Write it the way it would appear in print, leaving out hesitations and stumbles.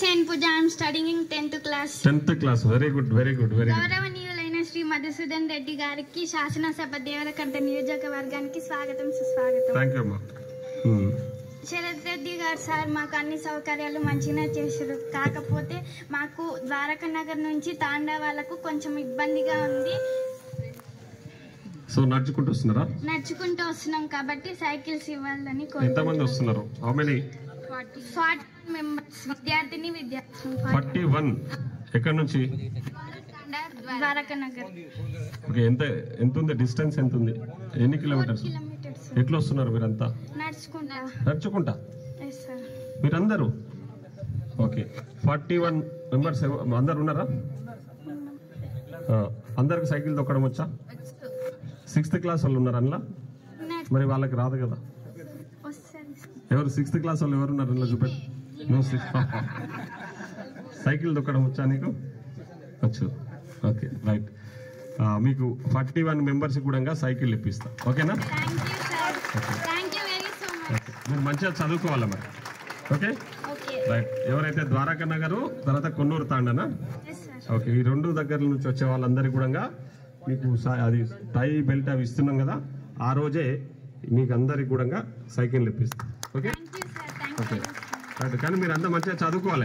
Saint Pooja. I am studying in 10th class. 10th class. Very good. గౌరవనీయులైన శ్రీ మధుసూదన్ రెడ్డి గారికి శాసనసభ దేవరకంట నియోజకవర్గానికి స్వాగతం సుస్వాగతం. థాంక్యూ అమ్మా. శరత్ రెడ్డి గారు సార్ మాకు అన్ని సౌకర్యాలు మంచిగా చేశారు. కాకపోతే మాకు ద్వారకా నగర్ నుంచి తాండా వాళ్ళకు కొంచెం ఇబ్బందిగా ఉంది. సో నడుచుకుంటూ వస్తున్నాం కాబట్టి సైకిల్స్ ఇవ్వాలని ఎంతమంది వస్తున్నారు? How many? 40 మెంబర్స్ విద్యార్థిని విద్యార్థులు. 41. ఎక్కడి నుంచి? ద్వారకా నగర్. ఓకే. ఎంత ఉంది డిస్టెన్స్? ఎంత ఉంది? ఎన్ని కిలోమీటర్స్? ఎట్లా వస్తున్నారు మీరంతా? నడుచుకుంటా మీరందరూ? ఓకే. 41 మెంబర్స్ అందరు ఉన్నారా? అందరికి సైకిల్ తొక్కడం వచ్చా? 6th క్లాస్ వాళ్ళు ఉన్నారు అందులో? మరి వాళ్ళకి రాదు కదా. ఎవరు 6th క్లాస్ వాళ్ళు ఎవరున్నారు అందులో చూపెట్టు. సైకిల్ తొక్కడం వచ్చా నీకు? వచ్చు. Okay right. మీకు 41 మెంబర్స్ కూడా సైకిల్ ఇప్పిస్తా. ఓకేనా? మీరు మంచిగా చదువుకోవాలా మరి. Okay right. ఎవరైతే ద్వారకా నగరు తర్వాత కొన్నూరు తాండనా? ఓకే. ఈ 2 దగ్గర నుంచి వచ్చే వాళ్ళందరికీ కూడా మీకు అది టై బెల్ట్ అవి ఇస్తున్నాం కదా, ఆ రోజే మీకు అందరికి కూడా సైకిల్ ఇప్పిస్తాం. Okay okay right. కానీ మీరు అంతా మంచిగా చదువుకోవాలి.